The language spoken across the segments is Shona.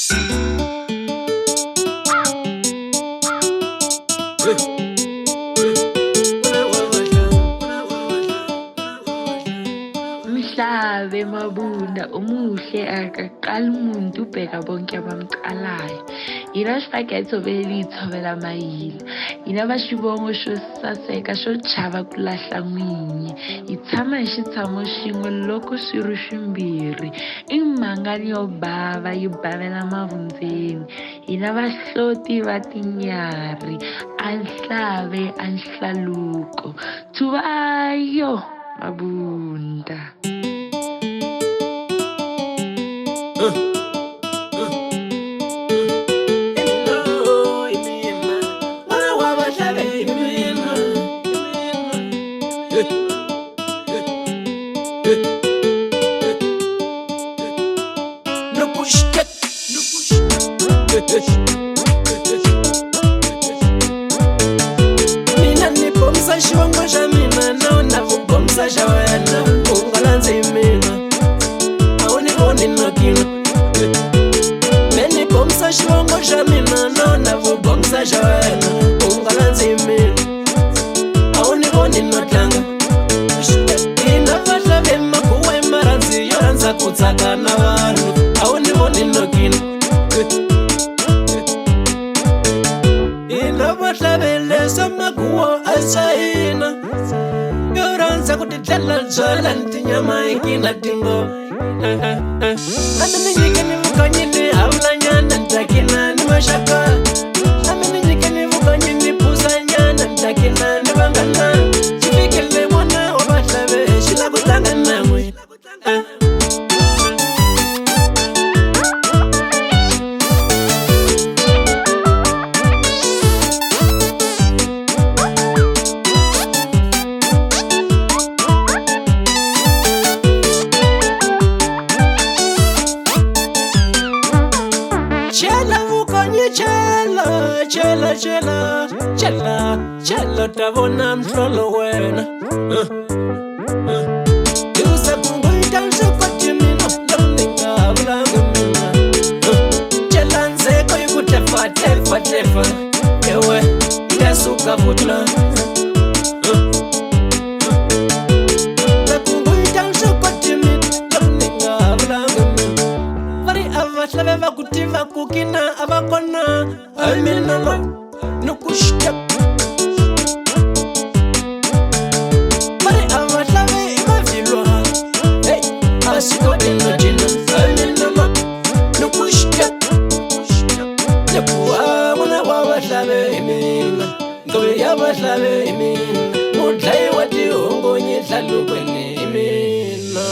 Mhlave mabunda umuhle akaqala umuntu ubheka bonke abamqalayo. Yina xifaketho velitshovela mayila. Yina va xivongo xo saseka xo chava ku lahla n'winyi. Hi tshama hi xitshamo xin'we loko swi ri swimbirhi. I mhangani yo bava yi bavela mavundzeni. Hina vahloti va tinyarhi. A nhlave a nhlaluko. Thuvayo mabunda. Mina ni Bombisa Xivongo Xamina na una Bombisa Xawena ungalandzi mina a wu ni voni nokina. Meni Bombisa Xivongo Xamina na una Bombisa Xawena ungalandzi mina a wu ni voni no tlanga. Hina vahlave makuwa emarhandzi yo rhandza ku tsaka na vanhu a wu ni voni nokina. Hina vahlave swa makuwa a China yo rhandza ku titlela byala ni tinyama ikina tingoma. A mi ni nyike ni vukanyi ni havulanyana ni takina ni maxaka. A mi ni nyike ni vukanyi ni phuzanyana ni takina ni vanghana. Xi fikile n'wana wa vahlave xi la ku tlanga na n'wina. Chela ta vona mhlolo wena. Yusa kunguita msukoti mina loninga vulanga mina. Chela nzeko yikutefa tefa tefa ewe yasuka vutla. Kunguita msukoti mina loninga vulanga mina. Vari avahlave vakutiva kukina avakona amina lo nukushya. Vari avahlave imavilwa hey asikodino jina amina lo nukushya. Nekuwa mwana wa vahlave imina ngobe ya vahlave imina mudlayi wa tihongo nyihlalukweni imina.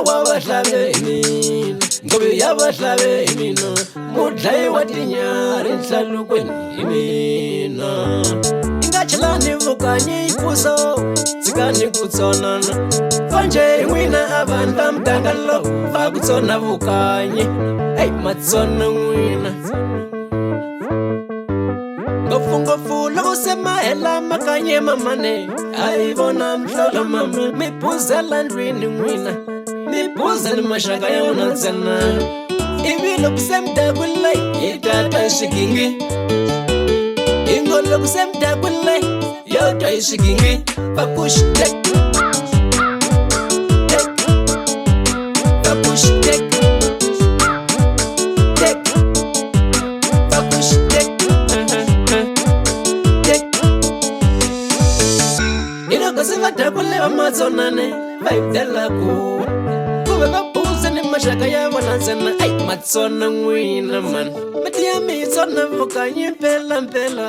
Vahlave imina ngobe ya vahlave imina mudlayi wa tinyarhi nhlalukweni imina. Ingachela ni vukanyi kuso tsikani ku tsonana fanje n'wina a vanhu va muganga lowu va ku tsona vukanyi hey matsona n'wina. Ngopfungopfu loko se ma hela makanye mamane a hi vona mhlolo mama mi phuzela ndlwini n'wina. Mi puza ni maxaka ya wena ntsena ivi loko se mi dakwile hi tata hi swigingi. Ingo loko se mi dakwile yo twa hi swigingi. Va push tek tek va push tek tek va push tek tek. Iloko se va dakwile va matsonane va hi tela ku va buza ni maxaka ya vona ntsena ai matsona n'wina man. Mati ya mi tsona vukanyi mpela mpela.